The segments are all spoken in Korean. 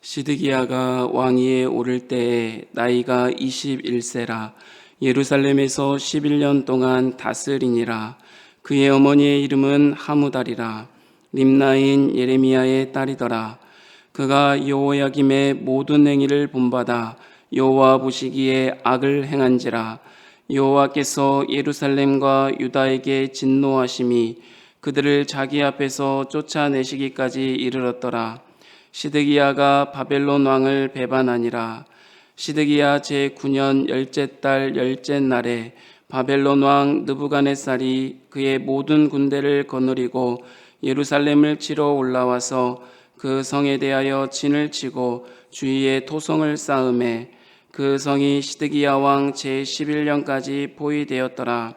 시드기야가 왕위에 오를 때에 나이가 21세라. 예루살렘에서 11년 동안 다스리니라. 그의 어머니의 이름은 하무달이라. 림나인 예레미야의 딸이더라. 그가 여호야김의 모든 행위를 본받아 여호와 보시기에 악을 행한지라. 여호와께서 예루살렘과 유다에게 진노하심이 그들을 자기 앞에서 쫓아내시기까지 이르렀더라. 시드기야가 바벨론 왕을 배반하니라. 시드기야 제9년 열째 달 열째 날에 바벨론 왕 느부갓네살이 그의 모든 군대를 거느리고 예루살렘을 치러 올라와서 그 성에 대하여 진을 치고 주위에 토성을 쌓음에 그 성이 시드기야 왕 제11년까지 포위되었더라.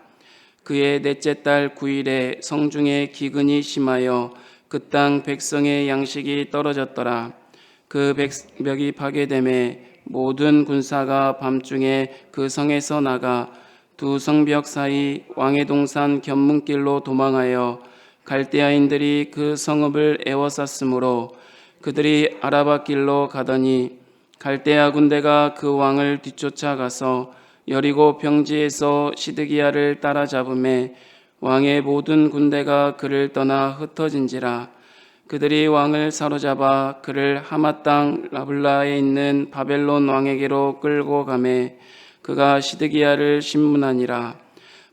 그의 넷째 달 9일에 성중에 기근이 심하여 그 땅 백성의 양식이 떨어졌더라. 그 벽이 파괴됨에 모든 군사가 밤중에 그 성에서 나가 두 성벽 사이 왕의 동산 견문길로 도망하여 갈대아인들이 그 성읍을 에워쌌으므로 그들이 아라바 길로 가더니 갈대아 군대가 그 왕을 뒤쫓아가서 여리고 평지에서 시드기야를 따라잡음에 왕의 모든 군대가 그를 떠나 흩어진지라. 그들이 왕을 사로잡아 그를 하맛 땅 라블라에 있는 바벨론 왕에게로 끌고 가매 그가 시드기야를 신문하니라.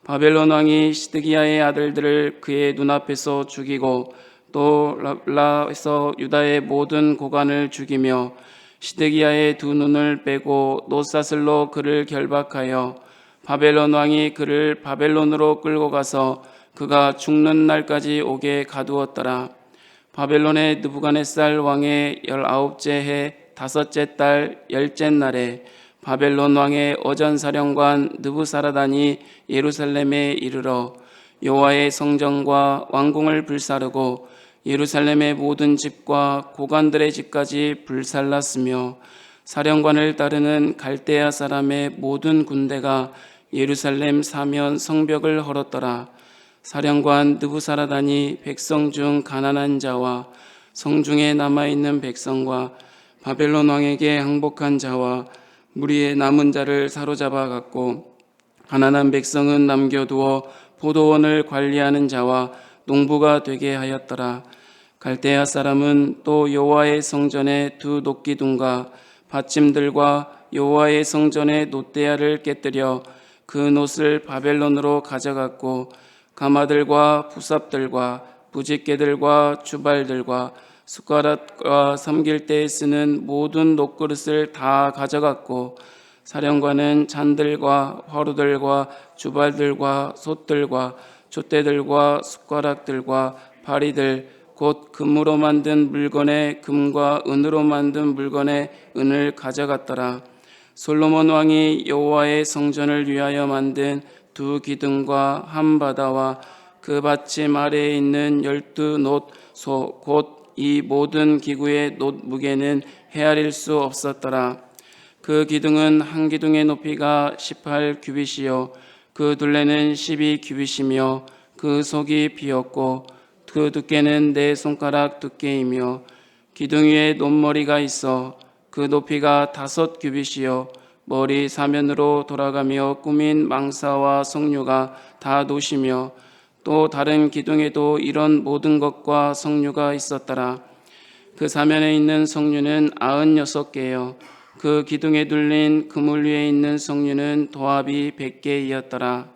바벨론 왕이 시드기야의 아들들을 그의 눈앞에서 죽이고 또 라블라에서 유다의 모든 고관을 죽이며 시드기야의 두 눈을 빼고 노사슬로 그를 결박하여 바벨론 왕이 그를 바벨론으로 끌고 가서 그가 죽는 날까지 오게 가두었더라. 바벨론의 느부갓네살 왕의 19째 해 5째 달 10째 날에 바벨론 왕의 어전사령관 느부사라단이 예루살렘에 이르러 여호와의 성전과 왕궁을 불사르고 예루살렘의 모든 집과 고관들의 집까지 불살랐으며 사령관을 따르는 갈대아 사람의 모든 군대가 예루살렘 사면 성벽을 헐었더라. 사령관 느부사라단이 백성 중 가난한 자와 성중에 남아있는 백성과 바벨론 왕에게 항복한 자와 무리의 남은 자를 사로잡아 갔고 가난한 백성은 남겨두어 포도원을 관리하는 자와 농부가 되게 하였더라. 갈대아 사람은 또 여호와의 성전의 두 녹기둥과 받침들과 여호와의 성전의 놋대야를 깨뜨려 그 놋을 바벨론으로 가져갔고 가마들과 부삽들과 부집개들과 주발들과 숟가락과 섬길 때에 쓰는 모든 놋그릇을 다 가져갔고 사령관은 잔들과 화루들과 주발들과 솥들과 촛대들과 숟가락들과 바리들 곧 금으로 만든 물건에 금과 은으로 만든 물건에 은을 가져갔더라. 솔로몬 왕이 여호와의 성전을 위하여 만든 두 기둥과 한 바다와 그 받침 아래에 있는 12놋소 곧 이 모든 기구의 놋 무게는 헤아릴 수 없었더라. 그 기둥은 한 기둥의 높이가 18규빗이요 그 둘레는 12규빗이며 그 속이 비었고 그 두께는 네 손가락 두께이며 기둥 위에 놋머리가 있어 그 높이가 5규빗이요 머리 사면으로 돌아가며 꾸민 망사와 석류가 다 놋이며 또 다른 기둥에도 이런 모든 것과 석류가 있었더라. 그 사면에 있는 석류는 96개요 그 기둥에 둘린 그물 위에 있는 석류는 도합이 100개이었더라.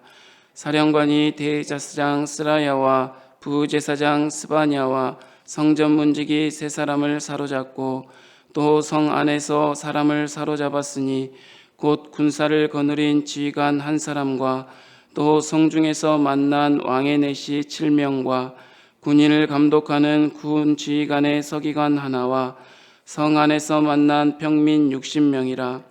사령관이 대제사장 스라야와 부제사장 스바냐와 성전 문지기 세 사람을 사로잡고 또 성 안에서 사람을 사로잡았으니 곧 군사를 거느린 지휘관 한 사람과 또 성중에서 만난 왕의 내시 7명과 군인을 감독하는 군 지휘관의 서기관 하나와 성 안에서 만난 평민 60명이라.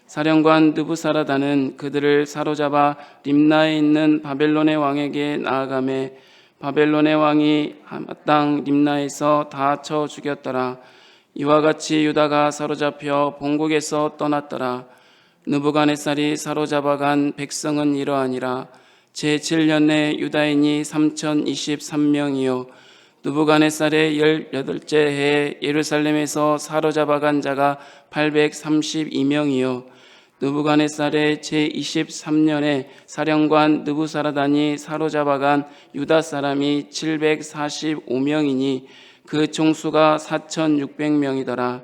사령관 느부사라단은 그들을 사로잡아 림나에 있는 바벨론의 왕에게 나아가매 바벨론의 왕이 하맛 땅 림나에서 다 쳐 죽였더라. 이와 같이 유다가 사로잡혀 본국에서 떠났더라. 느부갓네살이 사로잡아간 백성은 이러하니라. 제7년에 유다인이 3023명이요 느부갓네살의 18째 해에 예루살렘에서 사로잡아간 자가 832명이요 느부갓네살의 제23년에 사령관 느부사라단이 사로잡아간 유다 사람이 745명이니 그 총수가 4,600명이더라.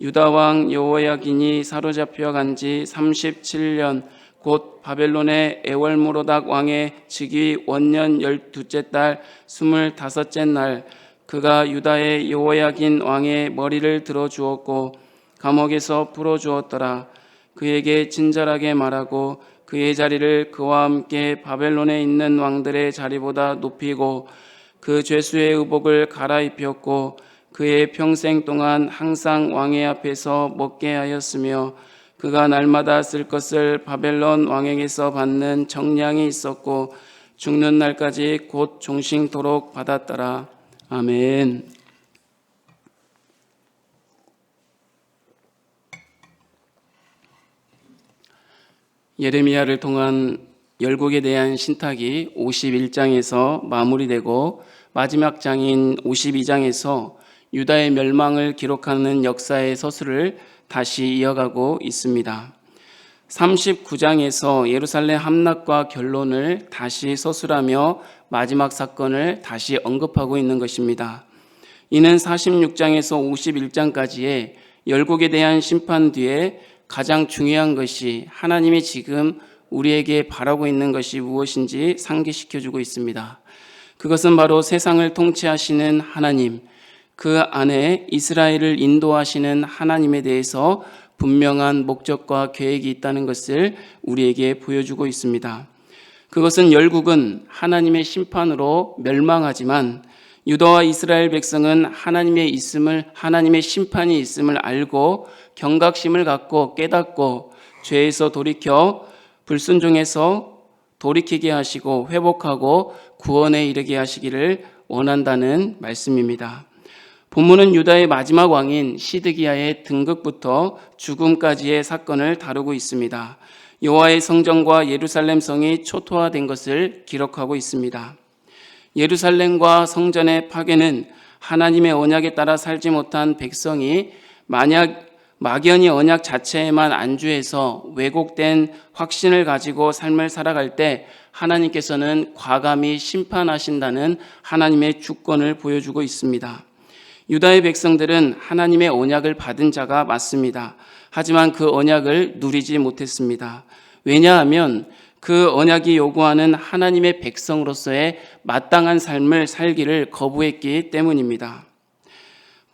유다 왕 여호야긴이 사로잡혀간 지 37년 곧 바벨론의 에월무로닥 왕의 즉위 원년 12째 달 25째 날 그가 유다의 여호야긴 왕의 머리를 들어 주었고 감옥에서 풀어 주었더라. 그에게 친절하게 말하고 그의 자리를 그와 함께 바벨론에 있는 왕들의 자리보다 높이고 그 죄수의 의복을 갈아입혔고 그의 평생 동안 항상 왕의 앞에서 먹게 하였으며 그가 날마다 쓸 것을 바벨론 왕에게서 받는 정량이 있었고 죽는 날까지 곧 종신토록 받았더라. 아멘. 예레미야를 통한 열국에 대한 신탁이 51장에서 마무리되고 마지막 장인 52장에서 유다의 멸망을 기록하는 역사의 서술을 다시 이어가고 있습니다. 39장에서 예루살렘 함락과 결론을 다시 서술하며 마지막 사건을 다시 언급하고 있는 것입니다. 이는 46장에서 51장까지의 열국에 대한 심판 뒤에 가장 중요한 것이 하나님이 지금 우리에게 바라고 있는 것이 무엇인지 상기시켜주고 있습니다. 그것은 바로 세상을 통치하시는 하나님, 그 안에 이스라엘을 인도하시는 하나님에 대해서 분명한 목적과 계획이 있다는 것을 우리에게 보여주고 있습니다. 그것은 열국은 하나님의 심판으로 멸망하지만 유다와 이스라엘 백성은 하나님의 심판이 있음을 알고 경각심을 갖고 깨닫고 죄에서 돌이켜 불순종해서 돌이키게 하시고 회복하고 구원에 이르게 하시기를 원한다는 말씀입니다. 본문은 유다의 마지막 왕인 시드기야의 등극부터 죽음까지의 사건을 다루고 있습니다. 여호와의 성전과 예루살렘 성이 초토화된 것을 기록하고 있습니다. 예루살렘과 성전의 파괴는 하나님의 언약에 따라 살지 못한 백성이 막연히 언약 자체에만 안주해서 왜곡된 확신을 가지고 삶을 살아갈 때 하나님께서는 과감히 심판하신다는 하나님의 주권을 보여주고 있습니다. 유다의 백성들은 하나님의 언약을 받은 자가 맞습니다. 하지만 그 언약을 누리지 못했습니다. 왜냐하면 그 언약이 요구하는 하나님의 백성으로서의 마땅한 삶을 살기를 거부했기 때문입니다.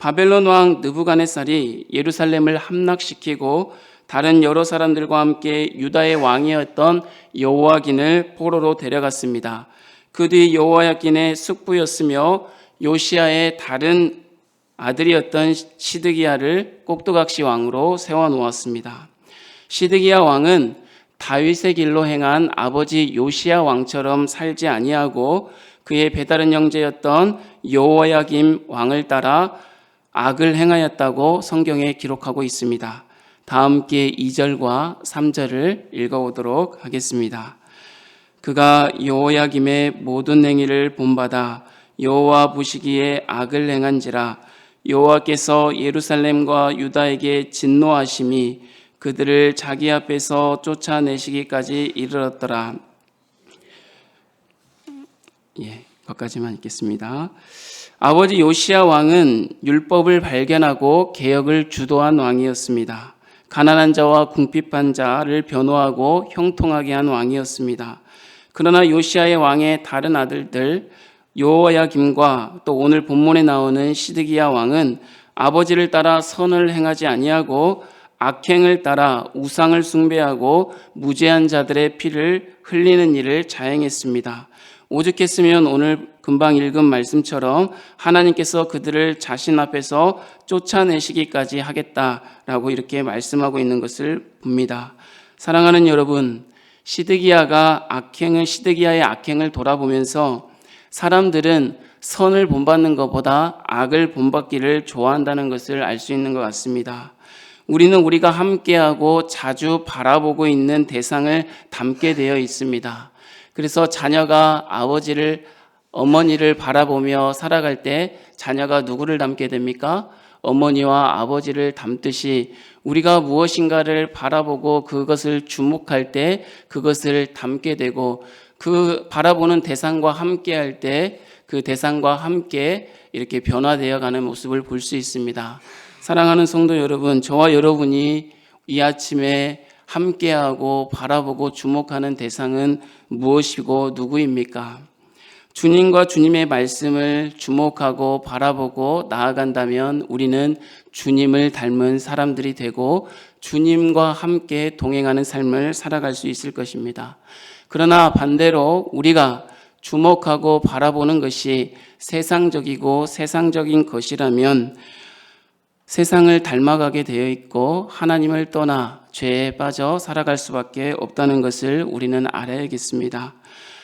바벨론 왕 느부갓네살이 예루살렘을 함락시키고 다른 여러 사람들과 함께 유다의 왕이었던 여호야긴을 포로로 데려갔습니다. 그 뒤 여호야긴의 숙부였으며 요시야의 다른 아들이었던 시드기야를 꼭두각시 왕으로 세워놓았습니다. 시드기야 왕은 다윗의 길로 행한 아버지 요시야 왕처럼 살지 아니하고 그의 배다른 형제였던 여호야김 왕을 따라 악을 행하였다고 성경에 기록하고 있습니다. 다 함께 2절과 3절을 읽어보도록 하겠습니다. 그가 여호야김의 모든 행위를 본받아 여호와 보시기에 악을 행한지라 여호와께서 예루살렘과 유다에게 진노하심이 그들을 자기 앞에서 쫓아내시기까지 이르렀더라. 거기까지만 읽겠습니다. 아버지 요시야 왕은 율법을 발견하고 개혁을 주도한 왕이었습니다. 가난한 자와 궁핍한 자를 변호하고 형통하게 한 왕이었습니다. 그러나 요시야의 왕의 다른 아들들 여호야김과 또 오늘 본문에 나오는 시드기야 왕은 아버지를 따라 선을 행하지 아니하고 악행을 따라 우상을 숭배하고 무죄한 자들의 피를 흘리는 일을 자행했습니다. 오죽했으면 오늘 금방 읽은 말씀처럼 하나님께서 그들을 자신 앞에서 쫓아내시기까지 하겠다라고 이렇게 말씀하고 있는 것을 봅니다. 사랑하는 여러분, 시드기야의 악행을 돌아보면서 사람들은 선을 본받는 것보다 악을 본받기를 좋아한다는 것을 알 수 있는 것 같습니다. 우리는 우리가 함께하고 자주 바라보고 있는 대상을 닮게 되어 있습니다. 그래서 자녀가 아버지를 어머니를 바라보며 살아갈 때 자녀가 누구를 닮게 됩니까? 어머니와 아버지를 닮듯이 우리가 무엇인가를 바라보고 그것을 주목할 때 그것을 닮게 되고, 그 바라보는 대상과 함께 할 때 그 대상과 함께 이렇게 변화되어 가는 모습을 볼 수 있습니다. 사랑하는 성도 여러분, 저와 여러분이 이 아침에 함께하고 바라보고 주목하는 대상은 무엇이고 누구입니까? 주님과 주님의 말씀을 주목하고 바라보고 나아간다면 우리는 주님을 닮은 사람들이 되고 주님과 함께 동행하는 삶을 살아갈 수 있을 것입니다. 그러나 반대로 우리가 주목하고 바라보는 것이 세상적이고 세상적인 것이라면 세상을 닮아가게 되어 있고 하나님을 떠나 죄에 빠져 살아갈 수밖에 없다는 것을 우리는 알아야겠습니다.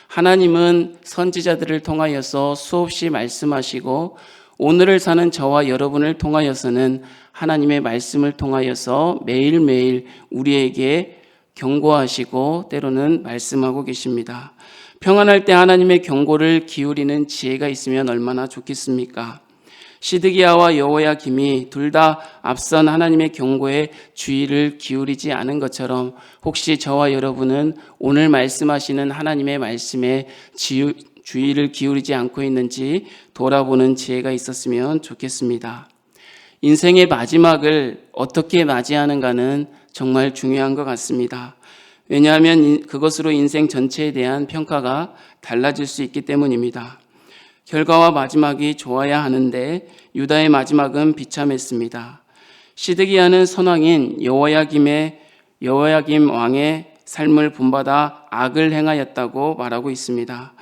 하나님은 선지자들을 통하여서 수없이 말씀하시고 오늘을 사는 저와 여러분을 통하여서는 하나님의 말씀을 통하여서 매일매일 우리에게 경고하시고 때로는 말씀하고 계십니다. 평안할 때 하나님의 경고를 기울이는 지혜가 있으면 얼마나 좋겠습니까? 시드기야와 여호야김이 둘 다 앞선 하나님의 경고에 주의를 기울이지 않은 것처럼 혹시 저와 여러분은 오늘 말씀하시는 하나님의 말씀에 주의를 기울이지 않고 있는지 돌아보는 지혜가 있었으면 좋겠습니다. 인생의 마지막을 어떻게 맞이하는가는 정말 중요한 것 같습니다. 왜냐하면 그것으로 인생 전체에 대한 평가가 달라질 수 있기 때문입니다. 결과와 마지막이 좋아야 하는데 유다의 마지막은 비참했습니다. 시드기야는 선왕인 여호야김 왕의 삶을 본받아 악을 행하였다고 말하고 있습니다.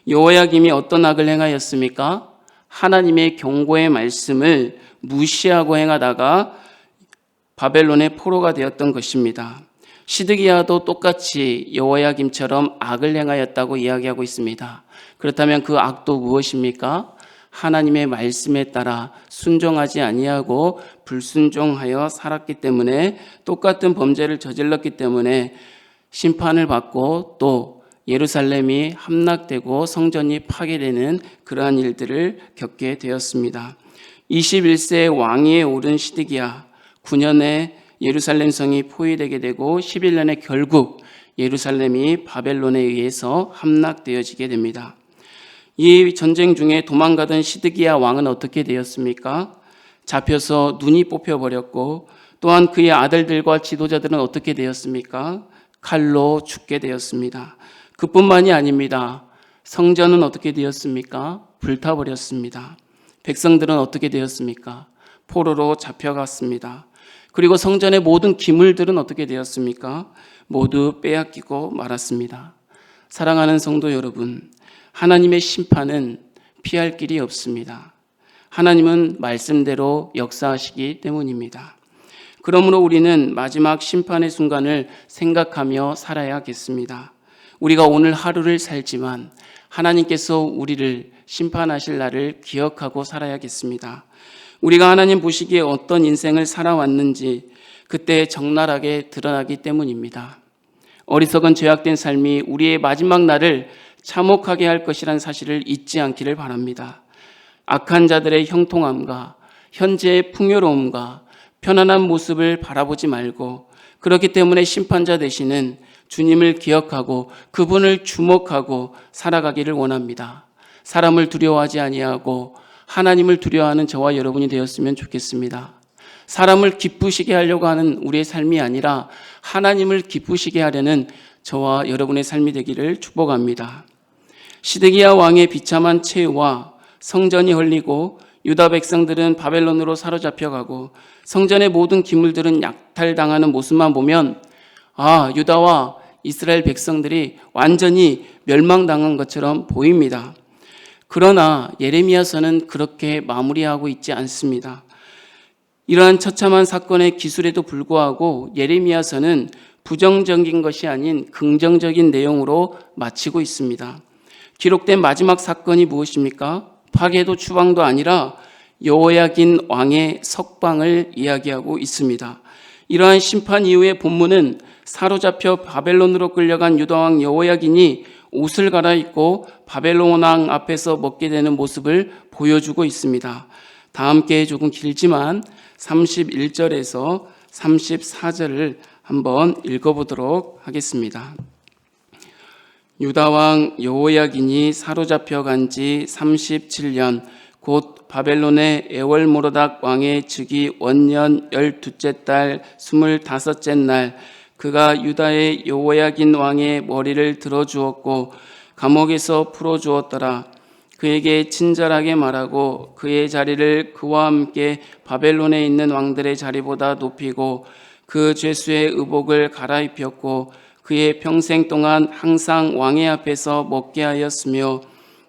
여호야김이 어떤 악을 행하였습니까? 하나님의 경고의 말씀을 무시하고 행하다가 바벨론의 포로가 되었던 것입니다. 시드기야도 똑같이 여호야김처럼 악을 행하였다고 이야기하고 있습니다. 그렇다면 그 악도 무엇입니까? 하나님의 말씀에 따라 순종하지 아니하고 불순종하여 살았기 때문에, 똑같은 범죄를 저질렀기 때문에 심판을 받고 또 예루살렘이 함락되고 성전이 파괴되는 그러한 일들을 겪게 되었습니다. 21세의 왕위에 오른 시드기야, 9년에 예루살렘 성이 포위되게 되고 11년에 결국 예루살렘이 바벨론에 의해서 함락되어지게 됩니다. 이 전쟁 중에 도망가던 시드기야 왕은 어떻게 되었습니까? 잡혀서 눈이 뽑혀버렸고, 또한 그의 아들들과 지도자들은 어떻게 되었습니까? 칼로 죽게 되었습니다. 그뿐만이 아닙니다. 성전은 어떻게 되었습니까? 불타버렸습니다. 백성들은 어떻게 되었습니까? 포로로 잡혀갔습니다. 그리고 성전의 모든 기물들은 어떻게 되었습니까? 모두 빼앗기고 말았습니다. 사랑하는 성도 여러분, 하나님의 심판은 피할 길이 없습니다. 하나님은 말씀대로 역사하시기 때문입니다. 그러므로 우리는 마지막 심판의 순간을 생각하며 살아야겠습니다. 우리가 오늘 하루를 살지만 하나님께서 우리를 심판하실 날을 기억하고 살아야겠습니다. 우리가 하나님 보시기에 어떤 인생을 살아왔는지 그때 적나라하게 드러나기 때문입니다. 어리석은 죄악된 삶이 우리의 마지막 날을 참혹하게 할 것이라는 사실을 잊지 않기를 바랍니다. 악한 자들의 형통함과 현재의 풍요로움과 편안한 모습을 바라보지 말고, 그렇기 때문에 심판자 되시는 주님을 기억하고 그분을 주목하고 살아가기를 원합니다. 사람을 두려워하지 아니하고 하나님을 두려워하는 저와 여러분이 되었으면 좋겠습니다. 사람을 기쁘시게 하려고 하는 우리의 삶이 아니라 하나님을 기쁘시게 하려는 저와 여러분의 삶이 되기를 축복합니다. 시드기야 왕의 비참한 최후와 성전이 헐리고 유다 백성들은 바벨론으로 사로잡혀가고 성전의 모든 기물들은 약탈당하는 모습만 보면 유다와 이스라엘 백성들이 완전히 멸망당한 것처럼 보입니다. 그러나 예레미야서는 그렇게 마무리하고 있지 않습니다. 이러한 처참한 사건의 기술에도 불구하고 예레미야서는 부정적인 것이 아닌 긍정적인 내용으로 마치고 있습니다. 기록된 마지막 사건이 무엇입니까? 파괴도 추방도 아니라 여호야긴 왕의 석방을 이야기하고 있습니다. 이러한 심판 이후의 본문은 사로잡혀 바벨론으로 끌려간 유다왕 여호야긴이 옷을 갈아입고 바벨론 왕 앞에서 먹게 되는 모습을 보여주고 있습니다. 다 함께 조금 길지만 31절에서 34절을 한번 읽어보도록 하겠습니다. 유다 왕 여호야긴이 사로잡혀 간 지 37년 곧 바벨론의 에월모로닥 왕의 즉위 원년 12째 달 25째 날 그가 유다의 여호야긴 왕의 머리를 들어주었고 감옥에서 풀어주었더라. 그에게 친절하게 말하고 그의 자리를 그와 함께 바벨론에 있는 왕들의 자리보다 높이고 그 죄수의 의복을 갈아입혔고 그의 평생 동안 항상 왕의 앞에서 먹게 하였으며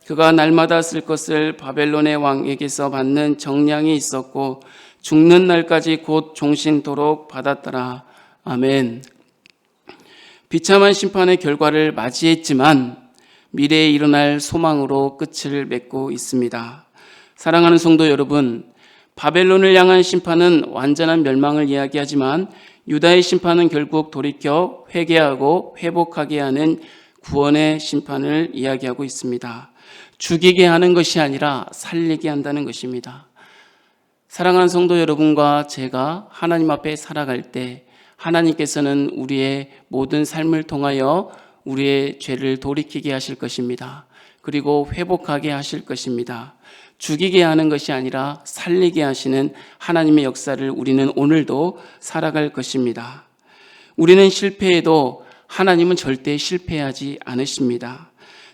그가 날마다 쓸 것을 바벨론의 왕에게서 받는 정량이 있었고 죽는 날까지 곧 종신토록 받았더라. 아멘. 비참한 심판의 결과를 맞이했지만 미래에 일어날 소망으로 끝을 맺고 있습니다. 사랑하는 성도 여러분, 바벨론을 향한 심판은 완전한 멸망을 이야기하지만 유다의 심판은 결국 돌이켜 회개하고 회복하게 하는 구원의 심판을 이야기하고 있습니다. 죽이게 하는 것이 아니라 살리게 한다는 것입니다. 사랑하는 성도 여러분과 제가 하나님 앞에 살아갈 때 하나님께서는 우리의 모든 삶을 통하여 우리의 죄를 돌이키게 하실 것입니다. 그리고 회복하게 하실 것입니다. 죽이게 하는 것이 아니라 살리게 하시는 하나님의 역사를 우리는 오늘도 살아갈 것입니다. 우리는 실패해도 하나님은 절대 실패하지 않으십니다.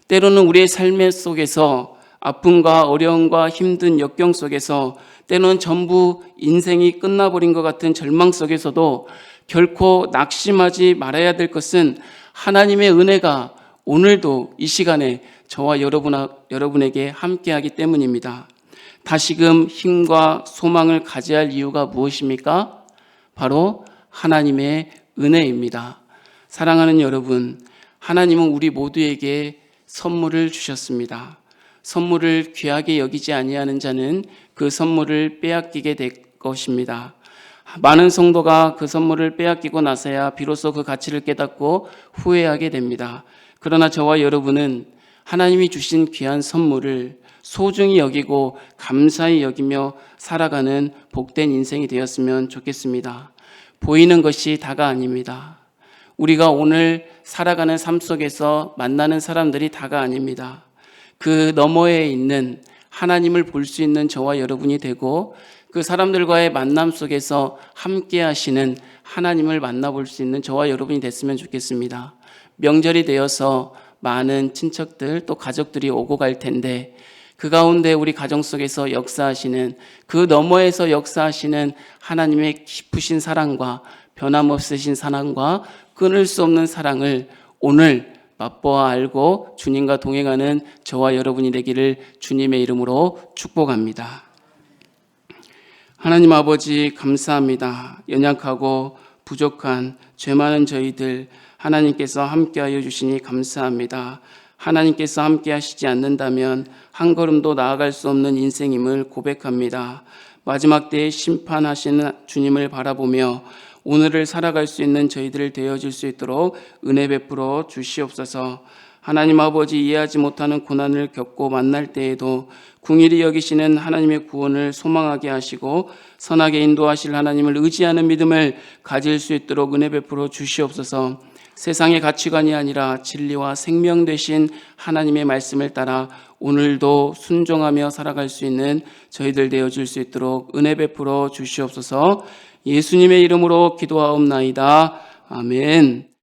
때로는 우리의 삶의 속에서 아픔과 어려움과 힘든 역경 속에서 때로는 전부 인생이 끝나버린 것 같은 절망 속에서도 결코 낙심하지 말아야 될 것은 하나님의 은혜가 오늘도 이 시간에 저와 여러분에게 함께하기 때문입니다. 다시금 힘과 소망을 가져야 할 이유가 무엇입니까? 바로 하나님의 은혜입니다. 사랑하는 여러분, 하나님은 우리 모두에게 선물을 주셨습니다. 선물을 귀하게 여기지 아니하는 자는 그 선물을 빼앗기게 될 것입니다. 많은 성도가 그 선물을 빼앗기고 나서야 비로소 그 가치를 깨닫고 후회하게 됩니다. 그러나 저와 여러분은 하나님이 주신 귀한 선물을 소중히 여기고 감사히 여기며 살아가는 복된 인생이 되었으면 좋겠습니다. 보이는 것이 다가 아닙니다. 우리가 오늘 살아가는 삶 속에서 만나는 사람들이 다가 아닙니다. 그 너머에 있는 하나님을 볼 수 있는 저와 여러분이 되고 그 사람들과의 만남 속에서 함께 하시는 하나님을 만나볼 수 있는 저와 여러분이 됐으면 좋겠습니다. 명절이 되어서 많은 친척들 또 가족들이 오고 갈 텐데 그 가운데 우리 가정 속에서 역사하시는 그 너머에서 역사하시는 하나님의 깊으신 사랑과 변함없으신 사랑과 끊을 수 없는 사랑을 오늘 맛보아 알고 주님과 동행하는 저와 여러분이 되기를 주님의 이름으로 축복합니다. 하나님 아버지 감사합니다. 연약하고 부족한 죄 많은 저희들 하나님께서 함께하여 주시니 감사합니다. 하나님께서 함께 하시지 않는다면 한 걸음도 나아갈 수 없는 인생임을 고백합니다. 마지막 때에 심판하시는 주님을 바라보며 오늘을 살아갈 수 있는 저희들 되어질 수 있도록 은혜 베풀어 주시옵소서. 하나님 아버지 이해하지 못하는 고난을 겪고 만날 때에도 궁일이 여기시는 하나님의 구원을 소망하게 하시고 선하게 인도하실 하나님을 의지하는 믿음을 가질 수 있도록 은혜 베풀어 주시옵소서. 세상의 가치관이 아니라 진리와 생명 되신 하나님의 말씀을 따라 오늘도 순종하며 살아갈 수 있는 저희들 되어줄 수 있도록 은혜 베풀어 주시옵소서. 예수님의 이름으로 기도하옵나이다. 아멘.